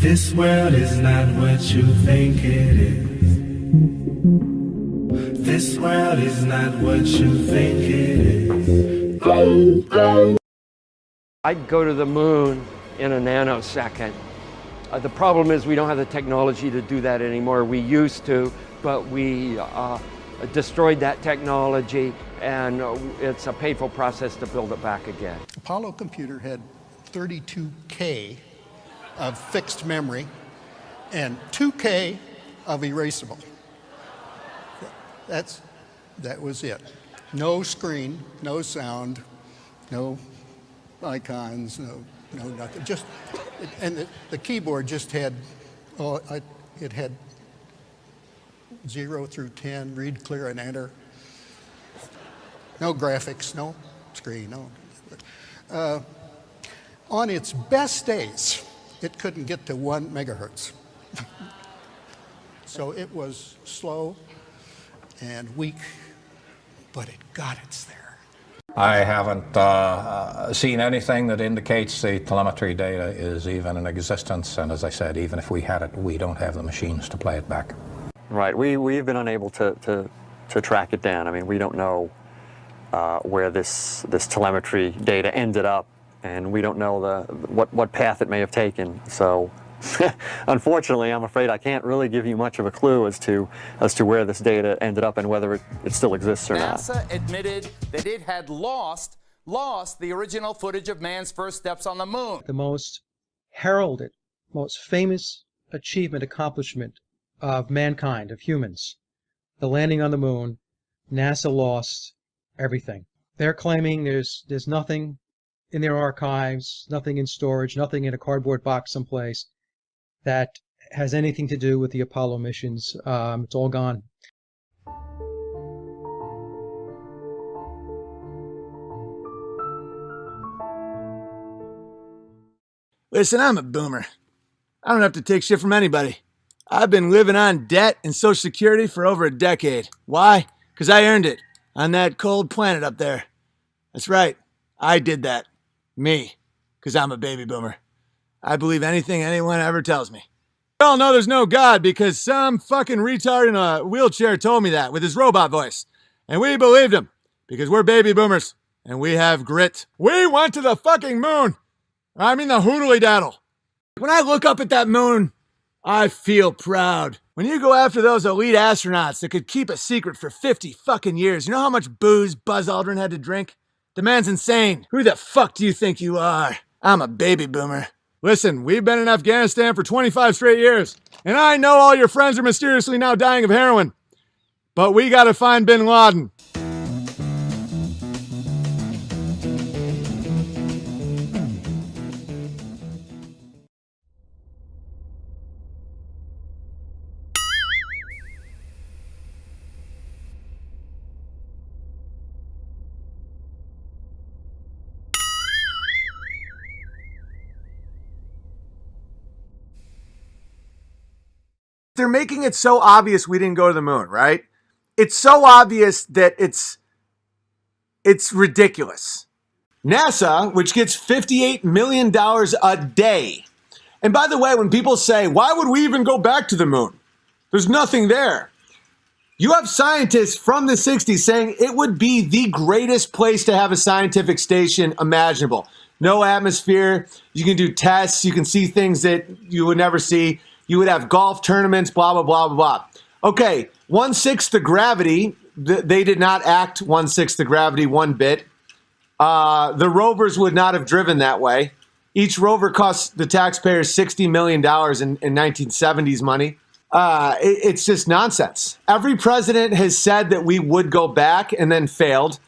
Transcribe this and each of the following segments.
This world is not what you think it is. This world is not what you think it is. I'd go to the moon in a nanosecond. The problem is we don't have the technology to do that anymore. We used to, but we destroyed that technology, and it's a painful process to build it back again. Apollo computer had 32K of fixed memory and 2K of erasable. That was it. No screen, no sound, no icons, no nothing. Just, and the keyboard just had, it had 0 through 10, read, clear, and enter. No graphics, no screen, no. On its best days, it couldn't get to 1 megahertz. So it was slow and weak, but it got us there. I haven't seen anything that indicates the telemetry data is even in existence, and as I said, even if we had it, we don't have the machines to play it back. Right, we've been unable to track it down. I mean, we don't know where this telemetry data ended up, and we don't know what path it may have taken. So unfortunately, I'm afraid I can't really give you much of a clue as to where this data ended up and whether it still exists or not. NASA admitted that it had lost the original footage of man's first steps on the moon. The most heralded, most famous accomplishment of mankind, of humans, the landing on the moon. NASA lost everything. They're claiming there's nothing in their archives, nothing in storage, nothing in a cardboard box someplace that has anything to do with the Apollo missions. It's all gone. Listen, I'm a boomer. I don't have to take shit from anybody. I've been living on debt and Social Security for over a decade. Why? Because I earned it on that cold planet up there. That's right. I did that. Me. Because I'm a baby boomer. I believe anything anyone ever tells me. We all know there's no God because some fucking retard in a wheelchair told me that with his robot voice. And we believed him because we're baby boomers and we have grit. We went to the fucking moon. I mean the hoodly daddle. When I look up at that moon, I feel proud. When you go after those elite astronauts that could keep a secret for 50 fucking years, you know how much booze Buzz Aldrin had to drink? The man's insane. Who the fuck do you think you are? I'm a baby boomer. Listen, we've been in Afghanistan for 25 straight years, and I know all your friends are mysteriously now dying of heroin. But we gotta find bin Laden. They're making it so obvious we didn't go to the moon, right? It's so obvious that it's ridiculous. NASA, which gets $58 million a day. And by the way, when people say, why would we even go back to the moon? There's nothing there. You have scientists from the 60s saying it would be the greatest place to have a scientific station imaginable. No atmosphere. You can do tests. You can see things that you would never see. You would have golf tournaments, blah, blah, blah, blah, blah. Okay, 1/6 the gravity. They did not act 1/6 the gravity one bit. The rovers would not have driven that way. Each rover cost the taxpayers $60 million in 1970s money. It's just nonsense. Every president has said that we would go back and then failed.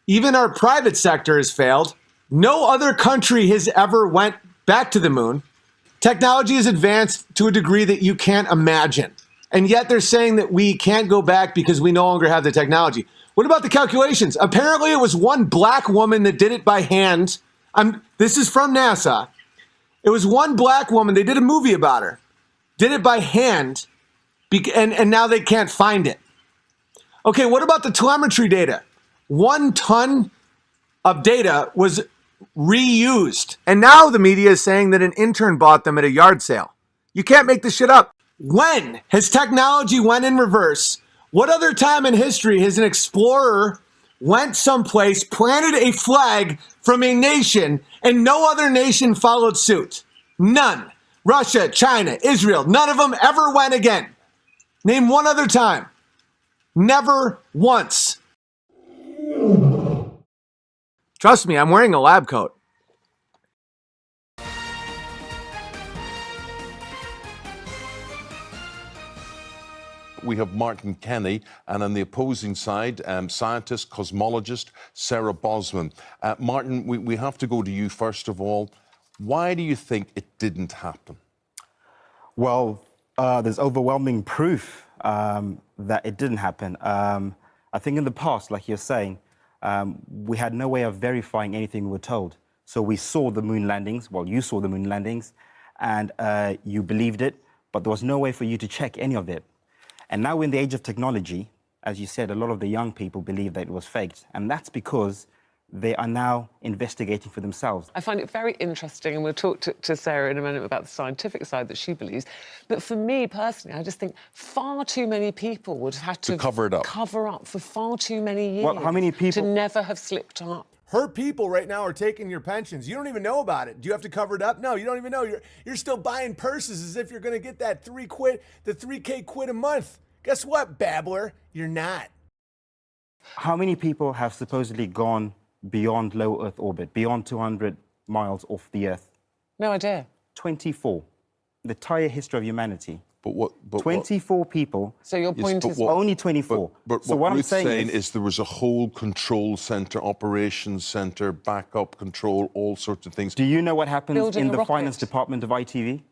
Even our private sector has failed. No other country has ever went back to the moon. Technology has advanced to a degree that you can't imagine. And yet they're saying that we can't go back because we no longer have the technology. What about the calculations? Apparently it was one black woman that did it by hand. This is from NASA. It was one black woman. They did a movie about her. Did it by hand. And now they can't find it. Okay, what about the telemetry data? 1 ton of data was reused. And now the media is saying that an intern bought them at a yard sale. You can't make this shit up. When has technology went in reverse? What other time in history has an explorer went someplace, planted a flag from a nation, and no other nation followed suit? None. Russia, China, Israel, none of them ever went again. Name one other time. Never once. Trust me, I'm wearing a lab coat. We have Martin Kenny, and on the opposing side, scientist, cosmologist, Sarah Bosman. Martin, we have to go to you first of all. Why do you think it didn't happen? Well, there's overwhelming proof that it didn't happen. I think in the past, like you're saying, we had no way of verifying anything we were told. So we saw the moon landings, well, you saw the moon landings, and you believed it, but there was no way for you to check any of it. And now in the age of technology, as you said, a lot of the young people believe that it was faked. And that's because they are now investigating for themselves. I find it very interesting, and we'll talk to Sarah in a minute about the scientific side that she believes. But for me personally, I just think far too many people would have had to cover it up. Cover up for far too many years. Well, how many people? To never have slipped up. Her people right now are taking your pensions. You don't even know about it. Do you have to cover it up? No, you don't even know. You're still buying purses as if you're going to get that $3K quid a month. Guess what, babbler? You're not. How many people have supposedly gone beyond low Earth orbit, beyond 200 miles off the Earth? No idea. 24. The entire history of humanity. But 24 people. So your point is only 24. But so what I'm Ruth's saying is there was a whole control center, operations center, backup control, all sorts of things. Do you know what happens Building in a the rocket. finance department of ITV?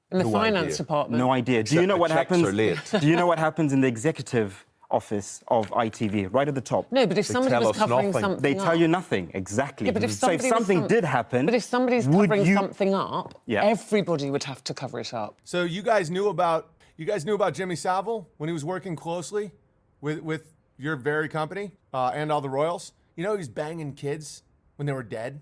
In the No finance idea. department. No idea. Do you know the what checks happens? are late. Do you know what happens in the executive office of ITV, right at the top? No, but if somebody tell was us covering nothing. something They tell up, you nothing, exactly. Yeah, but if so if somebody was something did happen, but if somebody's would covering you- something up, Yeah. everybody would have to cover it up. So you guys knew about Jimmy Savile when he was working closely with your very company and all the royals? You know he was banging kids when they were dead?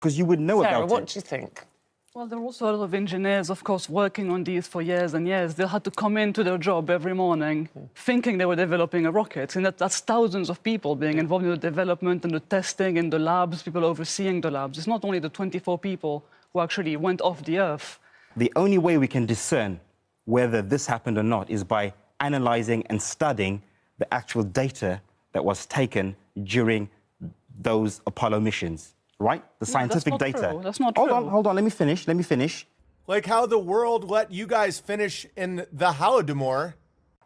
because you would know Sarah, about what it. do you think? Well, there were also a lot of engineers, of course, working on these for years and years. They had to come into their job every morning thinking they were developing a rocket. And that's thousands of people being involved in the development and the testing in the labs, people overseeing the labs. It's not only the 24 people who actually went off the Earth. The only way we can discern whether this happened or not is by analyzing and studying the actual data that was taken during those Apollo missions, right? The scientific that's not data. true. That's not Hold true. on, hold on. Let me finish. Like how the world let you guys finish in the Holodomor.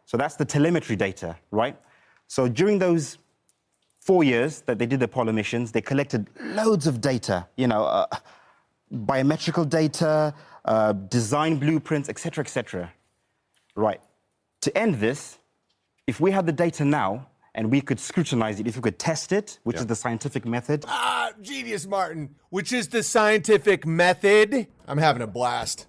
So that's the telemetry data, right? So during those 4 years that they did the Apollo missions, they collected loads of data, biometrical data, design blueprints, etc., etc. Right. To end this, if we had the data now and we could scrutinize it, if we could test it, which is the scientific method. Ah, genius, Martin. Which is the scientific method. I'm having a blast.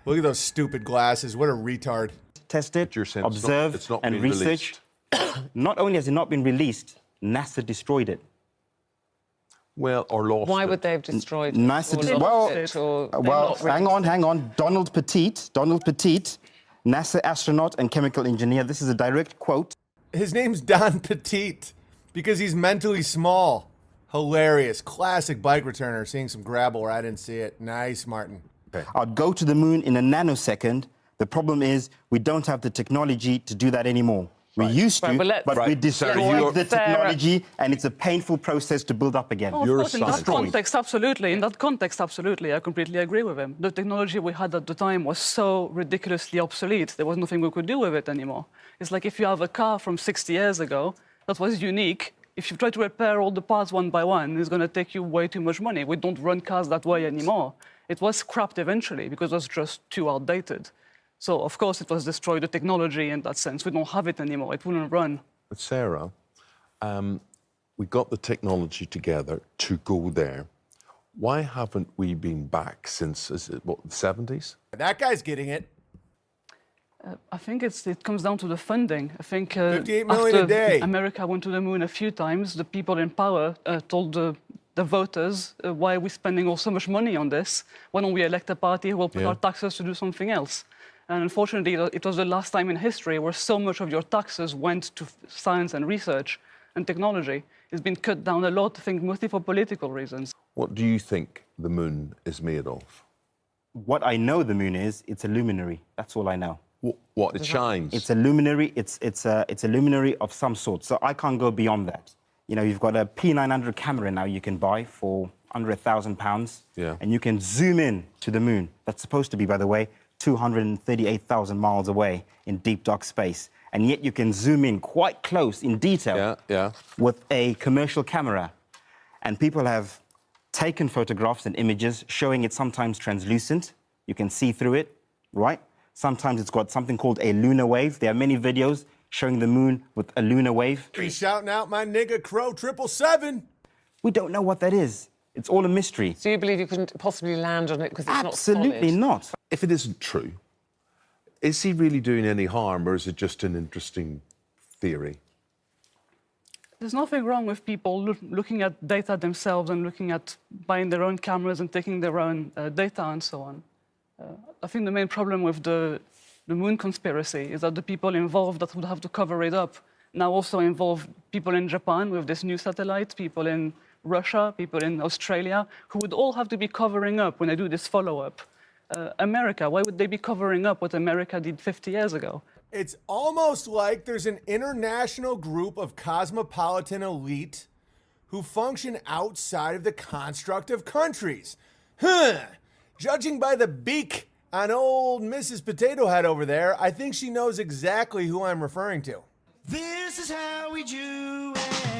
Look at those stupid glasses. What a retard. Test it, You're saying observe, it's not and been research. Not only has it not been released, NASA destroyed it. Well, or lost Why it. would they have destroyed NASA it? hang on. Donald Petit, NASA astronaut and chemical engineer. This is a direct quote. His name's Don Petite because he's mentally small. Hilarious. Classic bike returner seeing some gravel where I didn't see it. Nice, Martin. I'd go to the moon in a nanosecond. The problem is we don't have the technology to do that anymore. We used to, but we destroyed the technology, and it's a painful process to build up again. Oh, of course, in that context, absolutely. In that context, absolutely. I completely agree with him. The technology we had at the time was so ridiculously obsolete. There was nothing we could do with it anymore. It's like if you have a car from 60 years ago that was unique, if you try to repair all the parts one by one, it's going to take you way too much money. We don't run cars that way anymore. It was scrapped eventually because it was just too outdated. So, of course, it was destroyed, the technology in that sense. We don't have it anymore. It wouldn't run. But Sarah, we got the technology together to go there. Why haven't we been back since, the 70s? That guy's getting it. I think it comes down to the funding. I think 58 million after a day. America went to the moon a few times, the people in power told the the voters, why are we spending all so much money on this? Why don't we elect a party who will put our taxes to do something else? And unfortunately, it was the last time in history where so much of your taxes went to science and research and technology. It's been cut down a lot, I think, mostly for political reasons. What do you think the moon is made of? What I know the moon is, it's a luminary. That's all I know. What? It shines? It's a luminary. It's a luminary of some sort. So I can't go beyond that. You know, you've got a P900 camera now you can buy for under £1,000. Yeah. And you can zoom in to the moon. That's supposed to be, by the way, 238,000 miles away in deep, dark space. And yet you can zoom in quite close in detail with a commercial camera. And people have taken photographs and images showing it sometimes translucent. You can see through it, right? Sometimes it's got something called a lunar wave. There are many videos showing the moon with a lunar wave. He's shouting out my nigga Crow 777. We don't know what that is. It's all a mystery. So you believe you couldn't possibly land on it because it's not solid? Absolutely not. If it isn't true, is he really doing any harm, or is it just an interesting theory? There's nothing wrong with people looking at data themselves and looking at buying their own cameras and taking their own data and so on. I think the main problem with the moon conspiracy is that the people involved that would have to cover it up now also involve people in Japan with this new satellite, people in Russia, people in Australia, who would all have to be covering up when they do this follow-up. America, why would they be covering up what America did 50 years ago? It's almost like there's an international group of cosmopolitan elite who function outside of the construct of countries. Judging by the beak on old Mrs. Potato Head over there, I think she knows exactly who I'm referring to. This is how we do it.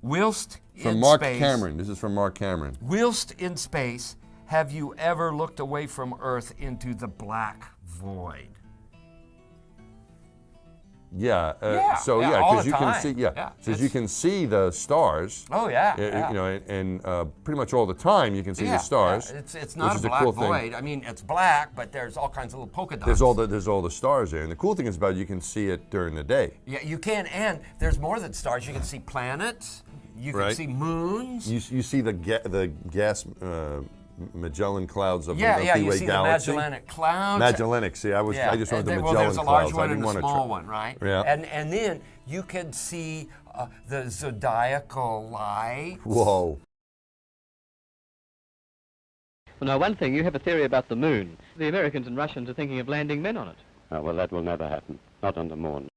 Whilst from in Mark space, Cameron. This is from Mark Cameron. Whilst in space, have you ever looked away from Earth into the black void? Yeah. All because the you time. can see. Because you can see the stars. Oh yeah. You know, and pretty much all the time you can see the stars. It's not a black void. I mean, it's black, but there's all kinds of little polka dots. There's all the stars there, and the cool thing is about it, you can see it during the day. Yeah, you can, and there's more than stars. You can see planets. You can see moons. You see the gas. Magellan clouds of the Milky Way you see galaxy. the Magellanic Clouds. Magellanic. See, I just wanted the Magellan there's a large clouds. one I didn't and want a to small one, right? Yeah. And then you can see the zodiacal lights. Whoa. Well, now, one thing, you have a theory about the moon. The Americans and Russians are thinking of landing men on it. Well, that will never happen. Not on the moon.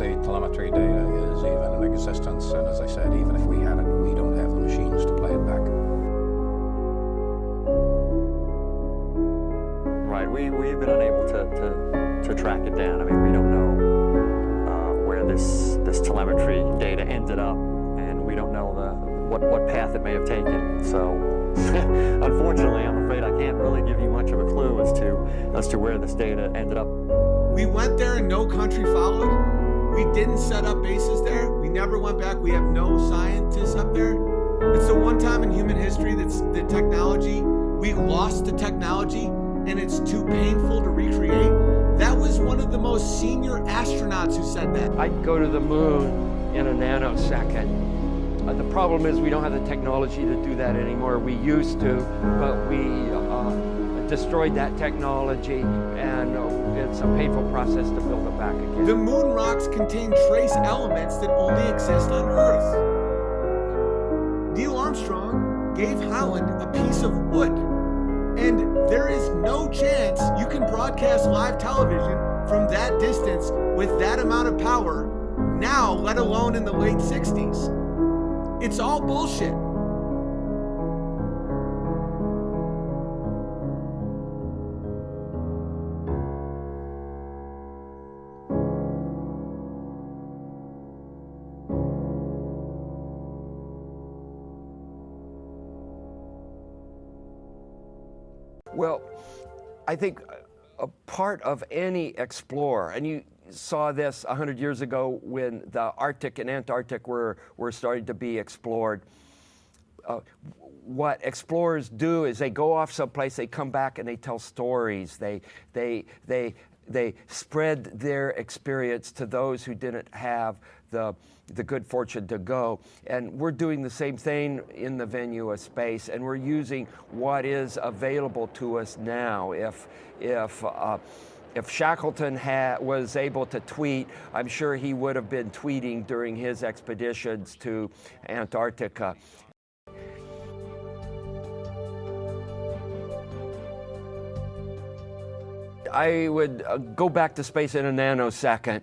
indicates the telemetry data is even in existence, and as I said, even if we had it, we don't have the machines to play it back. Right, we've been unable to track it down. I mean, we don't know where this telemetry data ended up, and we don't know what path it may have taken. So, unfortunately, I'm afraid I can't really give you much of a clue as to where this data ended up. We went there and no country followed. We didn't set up bases there. We never went back. We have no scientists up there. It's the one time in human history that's the technology, we lost the technology and it's too painful to recreate. That was one of the most senior astronauts who said that. I'd go to the moon in a nanosecond. The problem is we don't have the technology to do that anymore. We used to, but we destroyed that technology, and it's a painful process to build it back again. The moon rocks contain trace elements that only exist on Earth. Neil Armstrong gave Holland a piece of wood, and there is no chance you can broadcast live television from that distance with that amount of power now, let alone in the late 60s. It's all bullshit. Well, I think a part of any explorer, and you saw this 100 years ago when the Arctic and Antarctic were starting to be explored. What explorers do is they go off someplace, they come back and they tell stories. They spread their experience to those who didn't have the good fortune to go. And we're doing the same thing in the venue of space, and we're using what is available to us now. If Shackleton was able to tweet, I'm sure he would have been tweeting during his expeditions to Antarctica. I would go back to space in a nanosecond.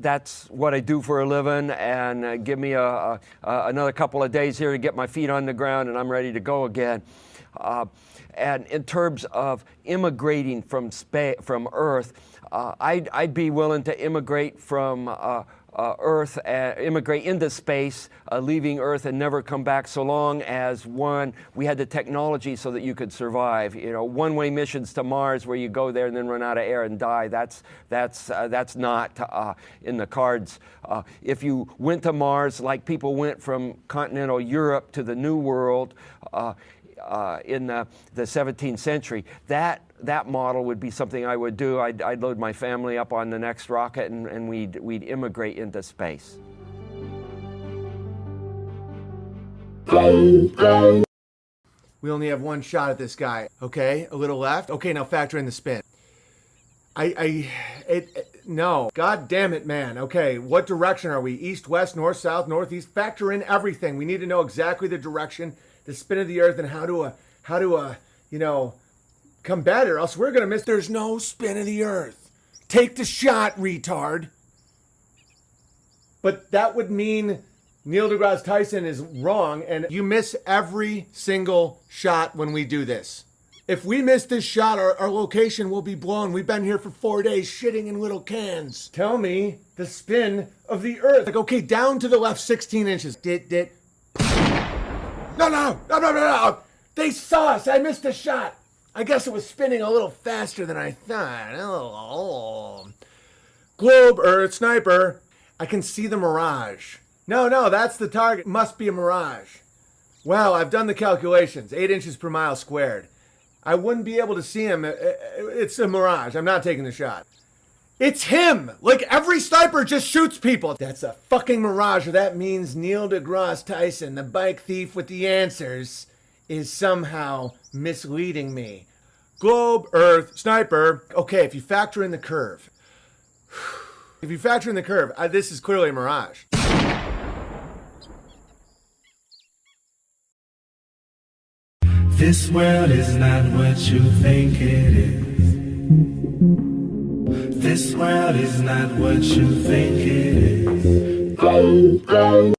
That's what I do for a living, and give me another couple of days here to get my feet on the ground and I'm ready to go again. And in terms of immigrating from Earth, I'd be willing to immigrate from Earth, immigrate into space, leaving Earth and never come back, so long as, one, we had the technology so that you could survive. You know, one-way missions to Mars where you go there and then run out of air and die, that's not in the cards. If you went to Mars like people went from continental Europe to the New World, in the 17th century, that model would be something I would do. I'd load my family up on the next rocket and we'd immigrate into space. We only have one shot at this guy. Okay, a little left. Okay, now factor in the spin. No. God damn it, man. Okay, what direction are we? East, west, north, south, northeast? Factor in everything. We need to know exactly the direction, the spin of the Earth, and how to combat it, or else we're gonna miss. There's no spin of the Earth. Take the shot, retard. But that would mean Neil deGrasse Tyson is wrong, and you miss every single shot when we do this. If we miss this shot, our location will be blown. We've been here for 4 days shitting in little cans. Tell me the spin of the Earth. Like, okay, down to the left 16 inches. No. They saw us. I missed a shot. I guess it was spinning a little faster than I thought. Oh. Globe, Earth, sniper. I can see the mirage. No, that's the target. Must be a mirage. Well, I've done the calculations. 8 inches per mile squared. I wouldn't be able to see him. It's a mirage. I'm not taking the shot. It's him! Like, every sniper just shoots people. That's a fucking mirage. That means Neil deGrasse Tyson, the bike thief with the answers, is somehow misleading me. Globe, Earth, sniper. Okay, if you factor in the curve. This is clearly a mirage. This world is not what you think it is. This world is not what you think it is.